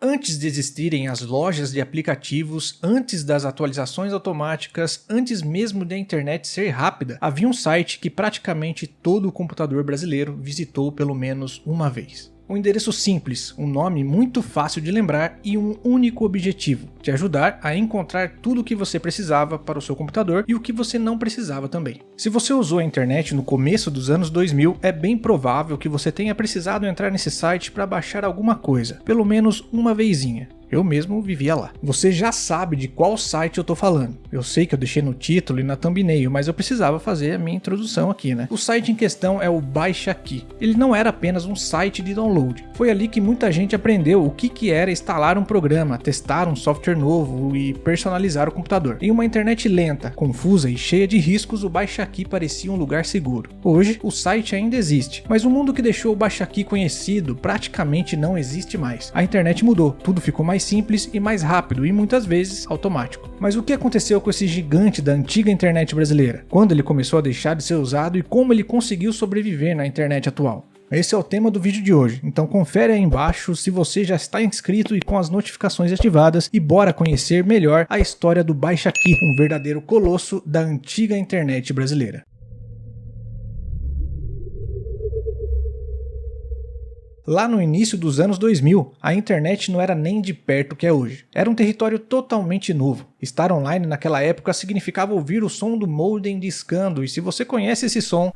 Antes de existirem as lojas de aplicativos, antes das atualizações automáticas, antes mesmo da internet ser rápida, havia um site que praticamente todo computador brasileiro visitou pelo menos uma vez. Um endereço simples, um nome muito fácil de lembrar e um único objetivo: te ajudar a encontrar tudo o que você precisava para o seu computador e o que você não precisava também. Se você usou a internet no começo dos anos 2000, é bem provável que você tenha precisado entrar nesse site para baixar alguma coisa, pelo menos uma vezinha. Eu mesmo vivia lá. Você já sabe de qual site eu tô falando. Eu sei que eu deixei no título e na thumbnail, mas eu precisava fazer a minha introdução aqui, né? O site em questão é o Baixa Aqui. Ele não era apenas um site de download. Foi ali que muita gente aprendeu o que era instalar um programa, testar um software novo e personalizar o computador. Em uma internet lenta, confusa e cheia de riscos, o Baixa Aqui parecia um lugar seguro. Hoje, o site ainda existe, mas o mundo que deixou o Baixa Aqui conhecido praticamente não existe mais. A internet mudou, tudo ficou mais simples e mais rápido e muitas vezes automático. Mas o que aconteceu com esse gigante da antiga internet brasileira? Quando ele começou a deixar de ser usado e como ele conseguiu sobreviver na internet atual? Esse é o tema do vídeo de hoje, então confere aí embaixo se você já está inscrito e com as notificações ativadas e bora conhecer melhor a história do Baixa Aqui, um verdadeiro colosso da antiga internet brasileira. Lá no início dos anos 2000, a internet não era nem de perto o que é hoje. Era um território totalmente novo. Estar online naquela época significava ouvir o som do modem discando, e se você conhece esse som,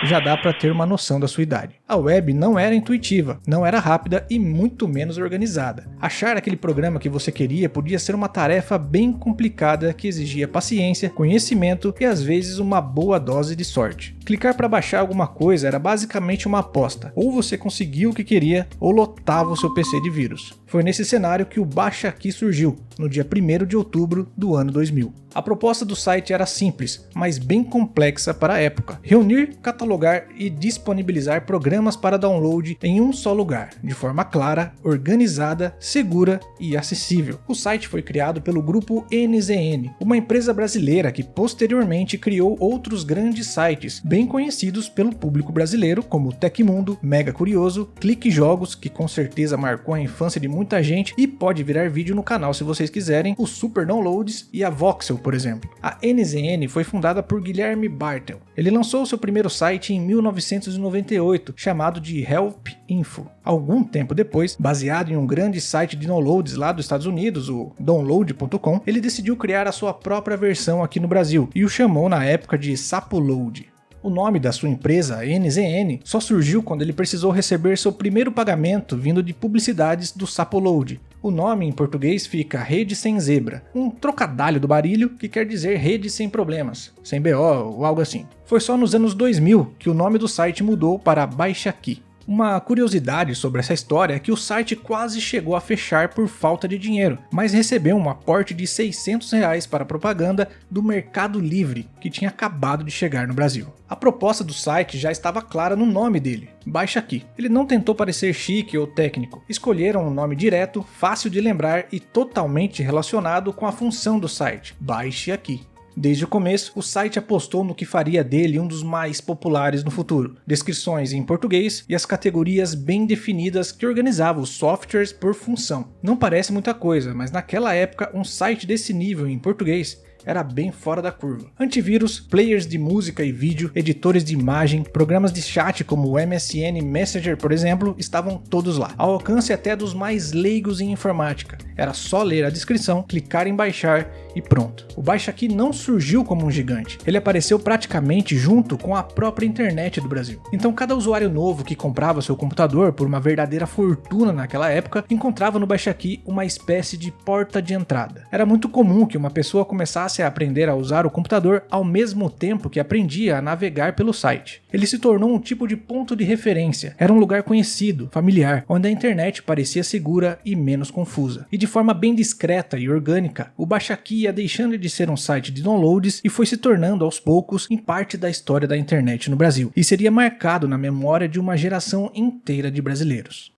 já dá para ter uma noção da sua idade. A web não era intuitiva, não era rápida e muito menos organizada. Achar aquele programa que você queria podia ser uma tarefa bem complicada que exigia paciência, conhecimento e às vezes uma boa dose de sorte. Clicar para baixar alguma coisa era basicamente uma aposta. Ou você conseguia o que queria, ou lotava o seu PC de vírus. Foi nesse cenário que o Baixa Aqui surgiu, no dia 1º de outubro do ano 2000. A proposta do site era simples, mas bem complexa para a época: reunir, catalogar e disponibilizar programas para download em um só lugar, de forma clara, organizada, segura e acessível. O site foi criado pelo grupo NZN, uma empresa brasileira que posteriormente criou outros grandes sites, bem conhecidos pelo público brasileiro, como Tecmundo, Mega Curioso, Clique Jogos, que com certeza marcou a infância de muita gente e pode virar vídeo no canal se vocês quiserem, o Super Downloads e a Voxel, por exemplo. A NZN foi fundada por Guilherme Bartel. Ele lançou seu primeiro site em 1998, chamado de Help Info. Algum tempo depois, baseado em um grande site de downloads lá dos Estados Unidos, o download.com, ele decidiu criar a sua própria versão aqui no Brasil e o chamou na época de Sapoload. O nome da sua empresa, NZN, só surgiu quando ele precisou receber seu primeiro pagamento vindo de publicidades do Sapoload. O nome em português fica Rede Sem Zebra, um trocadilho do Barilho que quer dizer rede sem problemas, sem BO ou algo assim. Foi só nos anos 2000 que o nome do site mudou para Baixa Aqui. Uma curiosidade sobre essa história é que o site quase chegou a fechar por falta de dinheiro, mas recebeu um aporte de R$600 para propaganda do Mercado Livre, que tinha acabado de chegar no Brasil. A proposta do site já estava clara no nome dele: Baixa Aqui. Ele não tentou parecer chique ou técnico, escolheram um nome direto, fácil de lembrar e totalmente relacionado com a função do site: Baixe Aqui. Desde o começo, o site apostou no que faria dele um dos mais populares no futuro: descrições em português e as categorias bem definidas que organizavam os softwares por função. Não parece muita coisa, mas naquela época um site desse nível em português era bem fora da curva. Antivírus, players de música e vídeo, editores de imagem, programas de chat como o MSN Messenger, por exemplo, estavam todos lá, ao alcance até dos mais leigos em informática. Era só ler a descrição, clicar em baixar e pronto. O Baixa Aqui não surgiu como um gigante, ele apareceu praticamente junto com a própria internet do Brasil. Então cada usuário novo que comprava seu computador por uma verdadeira fortuna naquela época, encontrava no Baixa Aqui uma espécie de porta de entrada. Era muito comum que uma pessoa começasse a aprender a usar o computador ao mesmo tempo que aprendia a navegar pelo site. Ele se tornou um tipo de ponto de referência, era um lugar conhecido, familiar, onde a internet parecia segura e menos confusa. E de forma bem discreta e orgânica, o Baixa Aqui ia deixando de ser um site de downloads e foi se tornando aos poucos em parte da história da internet no Brasil, e seria marcado na memória de uma geração inteira de brasileiros.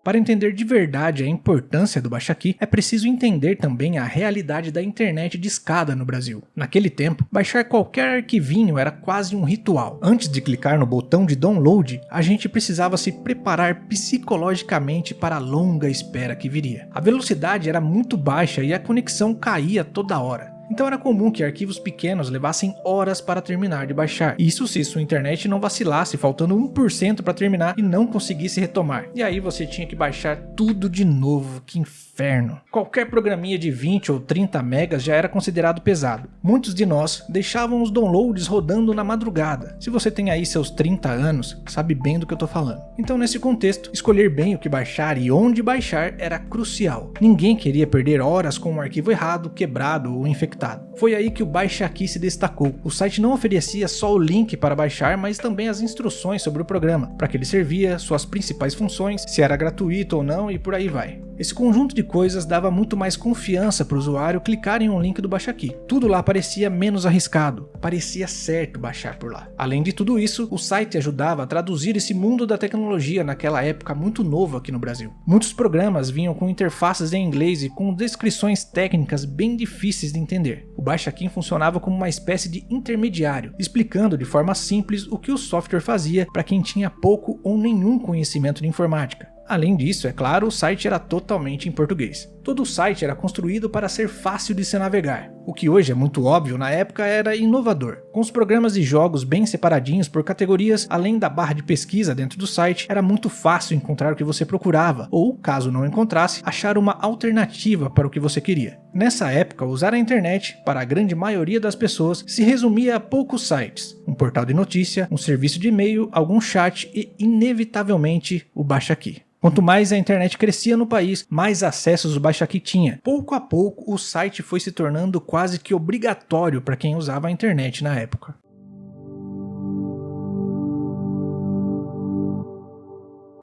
Para entender de verdade a importância do Baixa Aqui, é preciso entender também a realidade da internet discada no Brasil. Naquele tempo, baixar qualquer arquivinho era quase um ritual. Antes de clicar no botão de download, a gente precisava se preparar psicologicamente para a longa espera que viria. A velocidade era muito baixa e a conexão caía toda hora. Então era comum que arquivos pequenos levassem horas para terminar de baixar. Isso se sua internet não vacilasse, faltando 1% para terminar e não conseguisse retomar. E aí você tinha que baixar tudo de novo, que inferno. Qualquer programinha de 20 ou 30 megas já era considerado pesado. Muitos de nós deixavam os downloads rodando na madrugada. Se você tem aí seus 30 anos, sabe bem do que eu tô falando. Então nesse contexto, escolher bem o que baixar e onde baixar era crucial. Ninguém queria perder horas com um arquivo errado, quebrado ou infectado. Foi aí que o Baixa Aqui se destacou. O site não oferecia só o link para baixar, mas também as instruções sobre o programa, para que ele servia, suas principais funções, se era gratuito ou não e por aí vai. Esse conjunto de coisas dava muito mais confiança para o usuário clicar em um link do Baixa Aqui. Tudo lá parecia menos arriscado, parecia certo baixar por lá. Além de tudo isso, o site ajudava a traduzir esse mundo da tecnologia naquela época muito novo aqui no Brasil. Muitos programas vinham com interfaces em inglês e com descrições técnicas bem difíceis de entender. O Baixa Aqui funcionava como uma espécie de intermediário, explicando de forma simples o que o software fazia para quem tinha pouco ou nenhum conhecimento de informática. Além disso, é claro, o site era totalmente em português. Todo o site era construído para ser fácil de se navegar. O que hoje é muito óbvio, na época era inovador. Com os programas de jogos bem separadinhos por categorias, além da barra de pesquisa dentro do site, era muito fácil encontrar o que você procurava, ou, caso não encontrasse, achar uma alternativa para o que você queria. Nessa época, usar a internet, para a grande maioria das pessoas, se resumia a poucos sites. Um portal de notícia, um serviço de e-mail, algum chat e, inevitavelmente, o Baixa Aqui. Quanto mais a internet crescia no país, mais acessos o Baixa Aqui tinha. Pouco a pouco, o site foi se tornando quase que obrigatório para quem usava a internet na época.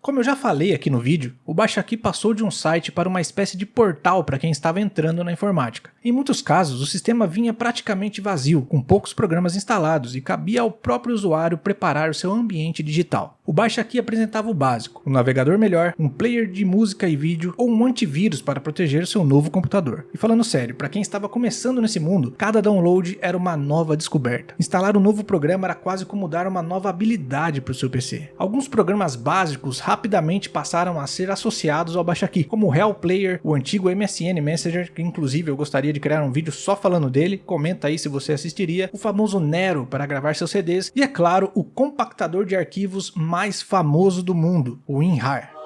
Como eu já falei aqui no vídeo, o Baixa Aqui passou de um site para uma espécie de portal para quem estava entrando na informática. Em muitos casos, o sistema vinha praticamente vazio, com poucos programas instalados e cabia ao próprio usuário preparar o seu ambiente digital. O Baixa Aqui apresentava o básico, um navegador melhor, um player de música e vídeo ou um antivírus para proteger o seu novo computador. E falando sério, para quem estava começando nesse mundo, cada download era uma nova descoberta. Instalar um novo programa era quase como dar uma nova habilidade para o seu PC. Alguns programas básicos rapidamente passaram a ser associados ao Baixa Aqui, como o Real Player, o antigo MSN Messenger, que inclusive eu gostaria de criar um vídeo só falando dele, comenta aí se você assistiria, o famoso Nero para gravar seus CDs e, é claro, o compactador de arquivos mais famoso do mundo, o WinRAR.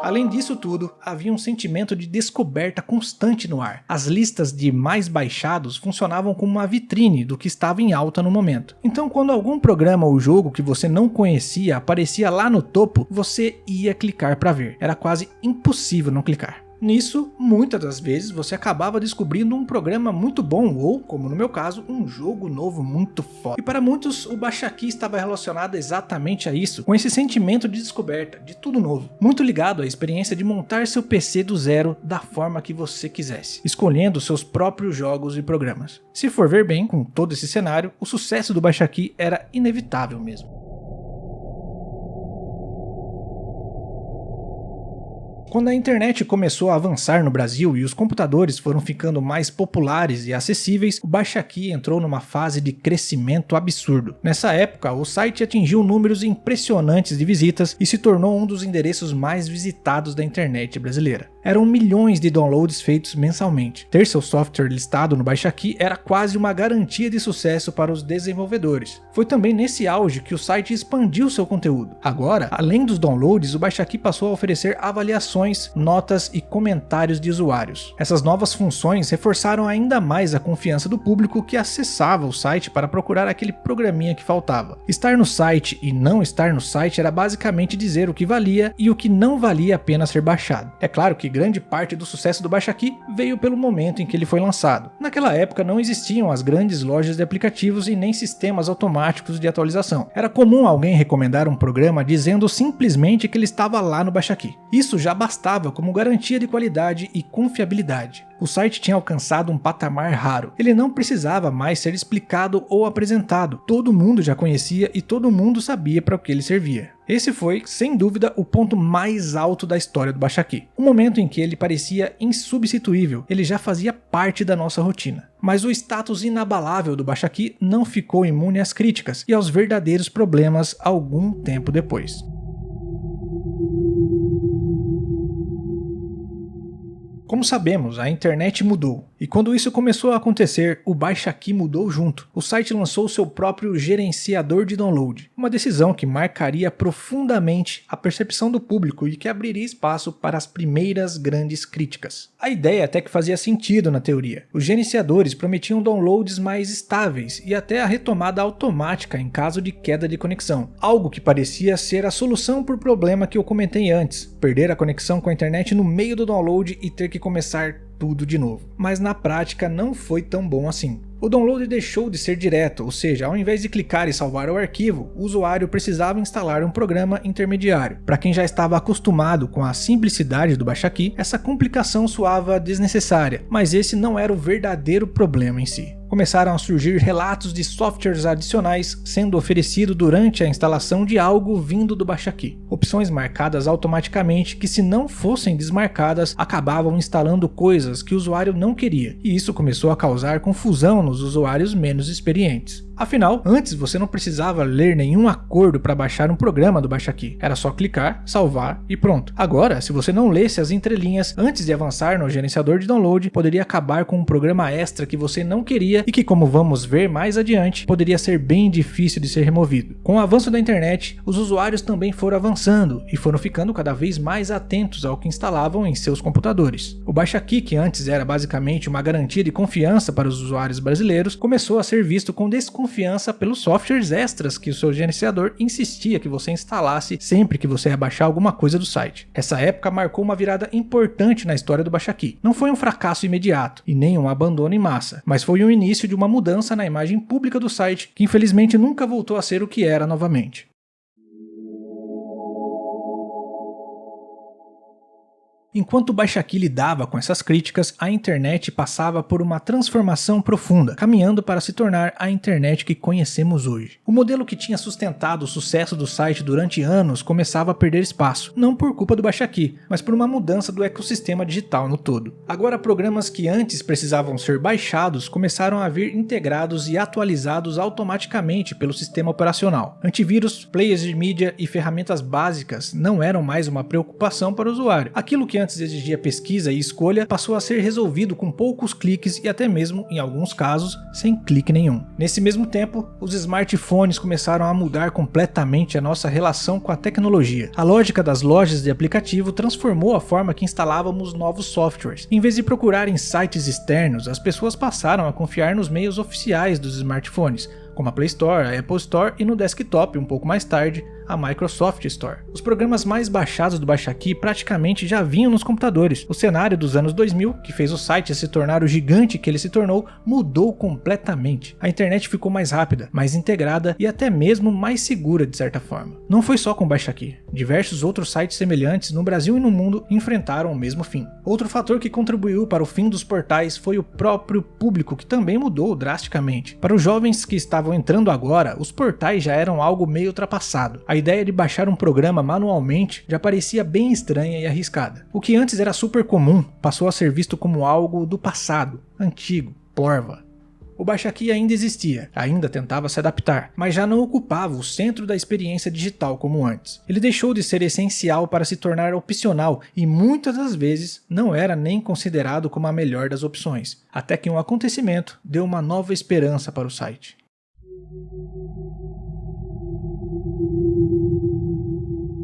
Além disso tudo, havia um sentimento de descoberta constante no ar. As listas de mais baixados funcionavam como uma vitrine do que estava em alta no momento. Então, quando algum programa ou jogo que você não conhecia aparecia lá no topo, você ia clicar para ver. Era quase impossível não clicar. Nisso, muitas das vezes você acabava descobrindo um programa muito bom ou, como no meu caso, um jogo novo muito foda. E para muitos, o Baixa Aqui estava relacionado exatamente a isso, com esse sentimento de descoberta, de tudo novo. Muito ligado à experiência de montar seu PC do zero da forma que você quisesse, escolhendo seus próprios jogos e programas. Se for ver bem, com todo esse cenário, o sucesso do Baixa Aqui era inevitável mesmo. Quando a internet começou a avançar no Brasil e os computadores foram ficando mais populares e acessíveis, o Baixa Aqui entrou numa fase de crescimento absurdo. Nessa época, o site atingiu números impressionantes de visitas e se tornou um dos endereços mais visitados da internet brasileira. Eram milhões de downloads feitos mensalmente. Ter seu software listado no Baixa Aqui era quase uma garantia de sucesso para os desenvolvedores. Foi também nesse auge que o site expandiu seu conteúdo. Agora, além dos downloads, o Baixa Aqui passou a oferecer avaliações, notas e comentários de usuários. Essas novas funções reforçaram ainda mais a confiança do público que acessava o site para procurar aquele programinha que faltava. Estar no site e não estar no site era basicamente dizer o que valia e o que não valia a pena ser baixado. É claro que grande parte do sucesso do Baixa Aqui veio pelo momento em que ele foi lançado. Naquela época não existiam as grandes lojas de aplicativos e nem sistemas automáticos de atualização. Era comum alguém recomendar um programa dizendo simplesmente que ele estava lá no Baixa Aqui. Isso já bastava bastava como garantia de qualidade e confiabilidade. O site tinha alcançado um patamar raro. Ele não precisava mais ser explicado ou apresentado. Todo mundo já conhecia e todo mundo sabia para o que ele servia. Esse foi, sem dúvida, o ponto mais alto da história do Baixa-Aqui. O momento em que ele parecia insubstituível, ele já fazia parte da nossa rotina. Mas o status inabalável do Baixa-Aqui não ficou imune às críticas e aos verdadeiros problemas algum tempo depois. Como sabemos, a internet mudou, e quando isso começou a acontecer, o Baixa-Aqui mudou junto. O site lançou seu próprio gerenciador de download, uma decisão que marcaria profundamente a percepção do público e que abriria espaço para as primeiras grandes críticas. A ideia até que fazia sentido na teoria. Os gerenciadores prometiam downloads mais estáveis e até a retomada automática em caso de queda de conexão, algo que parecia ser a solução para o problema que eu comentei antes, perder a conexão com a internet no meio do download e ter que começar tudo de novo. Mas na prática não foi tão bom assim. O download deixou de ser direto, ou seja, ao invés de clicar e salvar o arquivo, o usuário precisava instalar um programa intermediário. Para quem já estava acostumado com a simplicidade do Baixa-Aqui, essa complicação soava desnecessária, mas esse não era o verdadeiro problema em si. Começaram a surgir relatos de softwares adicionais sendo oferecido durante a instalação de algo vindo do Baixa-Aqui. Opções marcadas automaticamente que, se não fossem desmarcadas, acabavam instalando coisas que o usuário não queria, e isso começou a causar confusão nos usuários menos experientes. Afinal, antes você não precisava ler nenhum acordo para baixar um programa do Baixa-Aqui, era só clicar, salvar e pronto. Agora, se você não lesse as entrelinhas antes de avançar no gerenciador de download, poderia acabar com um programa extra que você não queria e que, como vamos ver mais adiante, poderia ser bem difícil de ser removido. Com o avanço da internet, os usuários também foram avançando e foram ficando cada vez mais atentos ao que instalavam em seus computadores. O Baixa-Aqui, que antes era basicamente uma garantia de confiança para os usuários brasileiros, começou a ser visto com desconfiança pelos softwares extras que o seu gerenciador insistia que você instalasse sempre que você ia baixar alguma coisa do site. Essa época marcou uma virada importante na história do Baixa-Aqui. Não foi um fracasso imediato e nem um abandono em massa, mas foi o início de uma mudança na imagem pública do site que infelizmente nunca voltou a ser o que era novamente. Enquanto o Baixa-Aqui lidava com essas críticas, a internet passava por uma transformação profunda, caminhando para se tornar a internet que conhecemos hoje. O modelo que tinha sustentado o sucesso do site durante anos começava a perder espaço, não por culpa do Baixa-Aqui, mas por uma mudança do ecossistema digital no todo. Agora, programas que antes precisavam ser baixados começaram a vir integrados e atualizados automaticamente pelo sistema operacional. Antivírus, players de mídia e ferramentas básicas não eram mais uma preocupação para o usuário. Aquilo que antes exigia pesquisa e escolha passou a ser resolvido com poucos cliques e até mesmo, em alguns casos, sem clique nenhum. Nesse mesmo tempo, os smartphones começaram a mudar completamente a nossa relação com a tecnologia. A lógica das lojas de aplicativo transformou a forma que instalávamos novos softwares. Em vez de procurar em sites externos, as pessoas passaram a confiar nos meios oficiais dos smartphones, como a Play Store, a Apple Store e no desktop, um pouco mais tarde, a Microsoft Store. Os programas mais baixados do Baixa-Aqui praticamente já vinham nos computadores. O cenário dos anos 2000, que fez o site se tornar o gigante que ele se tornou, mudou completamente. A internet ficou mais rápida, mais integrada e até mesmo mais segura de certa forma. Não foi só com o Baixa-Aqui. Diversos outros sites semelhantes no Brasil e no mundo enfrentaram o mesmo fim. Outro fator que contribuiu para o fim dos portais foi o próprio público, que também mudou drasticamente. Para os jovens que estavam entrando agora, os portais já eram algo meio ultrapassado. A ideia de baixar um programa manualmente já parecia bem estranha e arriscada. O que antes era super comum passou a ser visto como algo do passado, antigo, porva. O Baixa-Aqui ainda existia, ainda tentava se adaptar, mas já não ocupava o centro da experiência digital como antes. Ele deixou de ser essencial para se tornar opcional e muitas das vezes não era nem considerado como a melhor das opções, até que um acontecimento deu uma nova esperança para o site.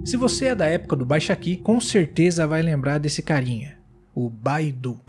Se você é da época do Baixa-Aqui, com certeza vai lembrar desse carinha, o Baidu.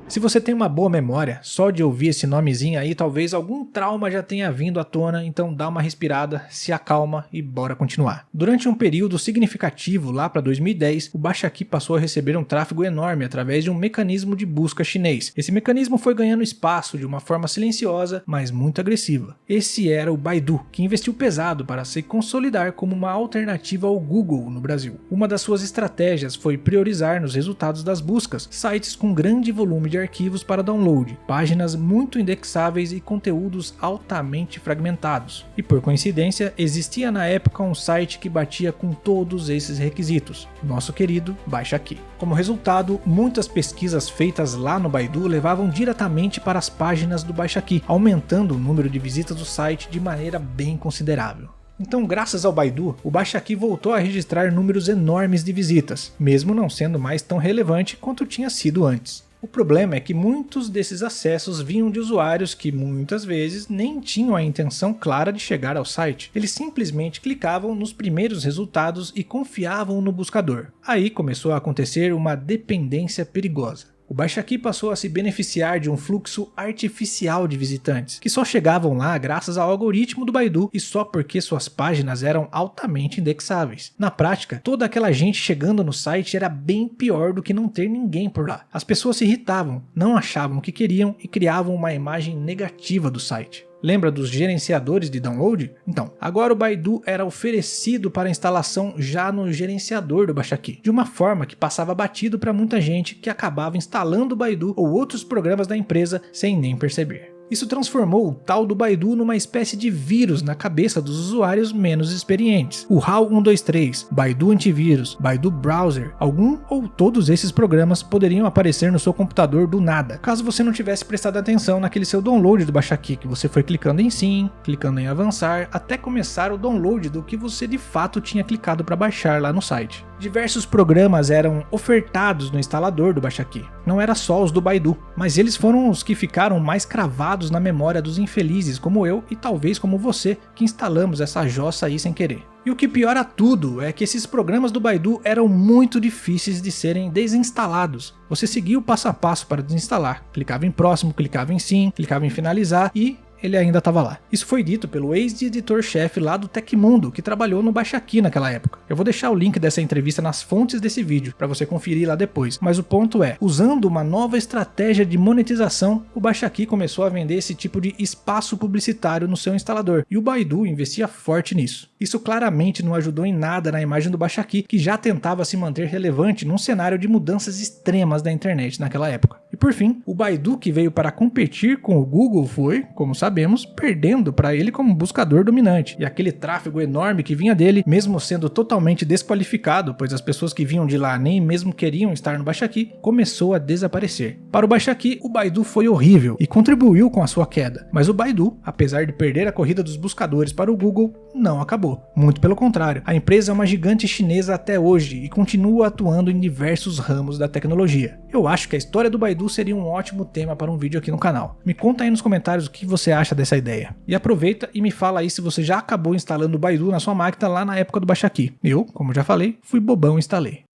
Se você tem uma boa memória, só de ouvir esse nomezinho aí, talvez algum trauma já tenha vindo à tona, então dá uma respirada, se acalma e bora continuar. Durante um período significativo, lá para 2010, o Baixaqui passou a receber um tráfego enorme através de um mecanismo de busca chinês. Esse mecanismo foi ganhando espaço de uma forma silenciosa, mas muito agressiva. Esse era o Baidu, que investiu pesado para se consolidar como uma alternativa ao Google no Brasil. Uma das suas estratégias foi priorizar nos resultados das buscas sites com grande volume de arquivos para download, páginas muito indexáveis e conteúdos altamente fragmentados. E por coincidência, existia na época um site que batia com todos esses requisitos, nosso querido Baixaqui. Como resultado, muitas pesquisas feitas lá no Baidu levavam diretamente para as páginas do Baixaqui, aumentando o número de visitas do site de maneira bem considerável. Então, graças ao Baidu, o Baixaqui voltou a registrar números enormes de visitas, mesmo não sendo mais tão relevante quanto tinha sido antes. O problema é que muitos desses acessos vinham de usuários que muitas vezes nem tinham a intenção clara de chegar ao site. Eles simplesmente clicavam nos primeiros resultados e confiavam no buscador. Aí começou a acontecer uma dependência perigosa. O Baixaqui passou a se beneficiar de um fluxo artificial de visitantes, que só chegavam lá graças ao algoritmo do Baidu e só porque suas páginas eram altamente indexáveis. Na prática, toda aquela gente chegando no site era bem pior do que não ter ninguém por lá. As pessoas se irritavam, não achavam o que queriam e criavam uma imagem negativa do site. Lembra dos gerenciadores de download? Então, agora o Baidu era oferecido para instalação já no gerenciador do Baixaqui, de uma forma que passava batido para muita gente que acabava instalando o Baidu ou outros programas da empresa sem nem perceber. Isso transformou o tal do Baidu numa espécie de vírus na cabeça dos usuários menos experientes. O HAL 123, Baidu Antivírus, Baidu Browser, algum ou todos esses programas poderiam aparecer no seu computador do nada, caso você não tivesse prestado atenção naquele seu download do Baixaqui, que você foi clicando em sim, clicando em avançar, até começar o download do que você de fato tinha clicado para baixar lá no site. Diversos programas eram ofertados no instalador do Baixaqui. Não era só os do Baidu, mas eles foram os que ficaram mais cravados na memória dos infelizes como eu e talvez como você que instalamos essa jossa aí sem querer. E o que piora tudo é que esses programas do Baidu eram muito difíceis de serem desinstalados. Você seguia o passo a passo para desinstalar, clicava em próximo, clicava em sim, clicava em finalizar e ele ainda estava lá. Isso foi dito pelo ex-editor-chefe lá do Tecmundo, que trabalhou no Baixaqui naquela época. Eu vou deixar o link dessa entrevista nas fontes desse vídeo, para você conferir lá depois. Mas o ponto é, usando uma nova estratégia de monetização, o Baixaqui começou a vender esse tipo de espaço publicitário no seu instalador, e o Baidu investia forte nisso. Isso claramente não ajudou em nada na imagem do Baixaqui, que já tentava se manter relevante num cenário de mudanças extremas da internet naquela época. E por fim, o Baidu, que veio para competir com o Google, foi, como sabemos, perdendo para ele como buscador dominante. E aquele tráfego enorme que vinha dele, mesmo sendo totalmente desqualificado, pois as pessoas que vinham de lá nem mesmo queriam estar no Baixaqui, começou a desaparecer. Para o Baixaqui, o Baidu foi horrível e contribuiu com a sua queda. Mas o Baidu, apesar de perder a corrida dos buscadores para o Google, não acabou. Muito pelo contrário, a empresa é uma gigante chinesa até hoje e continua atuando em diversos ramos da tecnologia. Eu acho que a história do Baidu seria um ótimo tema para um vídeo aqui no canal. Me conta aí nos comentários o que você acha dessa ideia. E aproveita e me fala aí se você já acabou instalando o Baidu na sua máquina lá na época do Baixaqui. Eu, como já falei, fui bobão e instalei.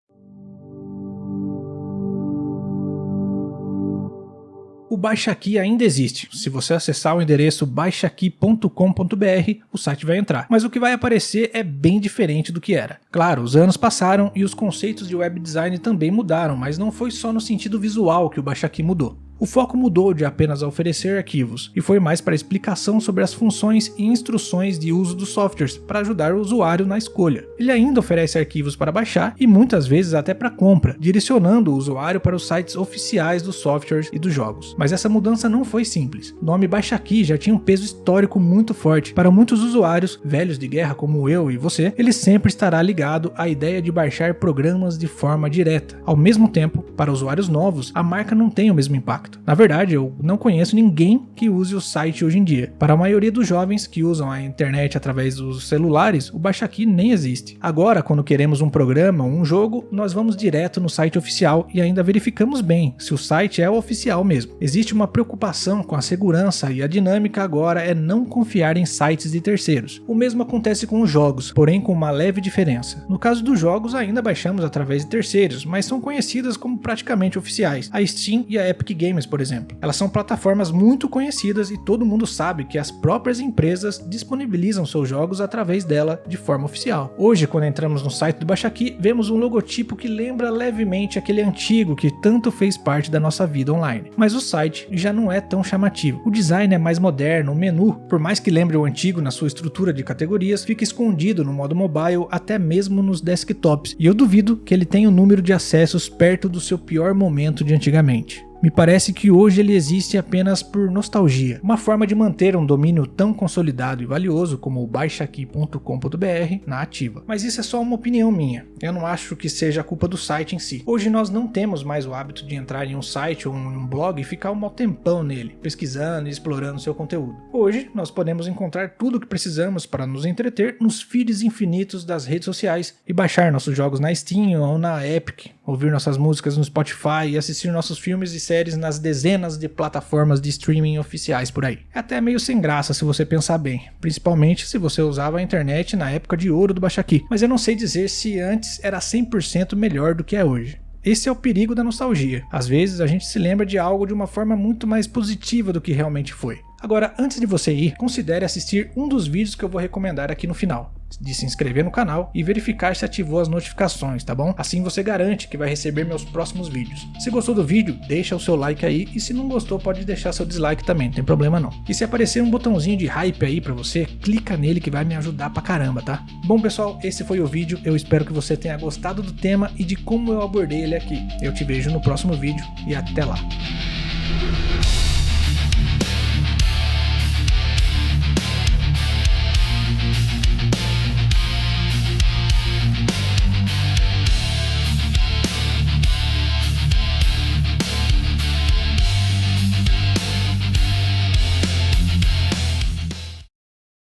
O Baixaqui ainda existe. Se você acessar o endereço baixaqui.com.br, o site vai entrar. Mas o que vai aparecer é bem diferente do que era. Claro, os anos passaram e os conceitos de web design também mudaram, mas não foi só no sentido visual que o Baixaqui mudou. O foco mudou de apenas oferecer arquivos e foi mais para explicação sobre as funções e instruções de uso dos softwares para ajudar o usuário na escolha. Ele ainda oferece arquivos para baixar e muitas vezes até para compra, direcionando o usuário para os sites oficiais dos softwares e dos jogos. Mas essa mudança não foi simples. O nome Baixaqui já tinha um peso histórico muito forte. Para muitos usuários, velhos de guerra como eu e você, ele sempre estará ligado à ideia de baixar programas de forma direta. Ao mesmo tempo, para usuários novos, a marca não tem o mesmo impacto. Na verdade, eu não conheço ninguém que use o site hoje em dia. Para a maioria dos jovens que usam a internet através dos celulares, o Baixaqui nem existe. Agora, quando queremos um programa ou um jogo, nós vamos direto no site oficial e ainda verificamos bem se o site é o oficial mesmo. Existe uma preocupação com a segurança e a dinâmica agora é não confiar em sites de terceiros. O mesmo acontece com os jogos, porém com uma leve diferença. No caso dos jogos, ainda baixamos através de terceiros, mas são conhecidas como praticamente oficiais. A Steam e a Epic Games, filmes, por exemplo. Elas são plataformas muito conhecidas e todo mundo sabe que as próprias empresas disponibilizam seus jogos através dela de forma oficial. Hoje, quando entramos no site do Baixa-Aqui, vemos um logotipo que lembra levemente aquele antigo que tanto fez parte da nossa vida online. Mas o site já não é tão chamativo. O design é mais moderno, o menu, por mais que lembre o antigo na sua estrutura de categorias, fica escondido no modo mobile, até mesmo nos desktops, e eu duvido que ele tenha um número de acessos perto do seu pior momento de antigamente. Me parece que hoje ele existe apenas por nostalgia, uma forma de manter um domínio tão consolidado e valioso como o baixaqui.com.br na ativa. Mas isso é só uma opinião minha, eu não acho que seja culpa do site em si. Hoje nós não temos mais o hábito de entrar em um site ou um blog e ficar um mau tempão nele, pesquisando e explorando seu conteúdo. Hoje nós podemos encontrar tudo o que precisamos para nos entreter nos feeds infinitos das redes sociais e baixar nossos jogos na Steam ou na Epic, ouvir nossas músicas no Spotify e assistir nossos filmes e séries nas dezenas de plataformas de streaming oficiais por aí. É até meio sem graça se você pensar bem, principalmente se você usava a internet na época de ouro do Baixa-Aqui, mas eu não sei dizer se antes era 100% melhor do que é hoje. Esse é o perigo da nostalgia. Às vezes a gente se lembra de algo de uma forma muito mais positiva do que realmente foi. Agora, antes de você ir, considere assistir um dos vídeos que eu vou recomendar aqui no final, de se inscrever no canal e verificar se ativou as notificações, tá bom? Assim você garante que vai receber meus próximos vídeos. Se gostou do vídeo, deixa o seu like aí, e se não gostou pode deixar seu dislike também, não tem problema não. E se aparecer um botãozinho de hype aí pra você, clica nele que vai me ajudar pra caramba, tá? Bom pessoal, esse foi o vídeo, eu espero que você tenha gostado do tema e de como eu abordei ele aqui. Eu te vejo no próximo vídeo e até lá.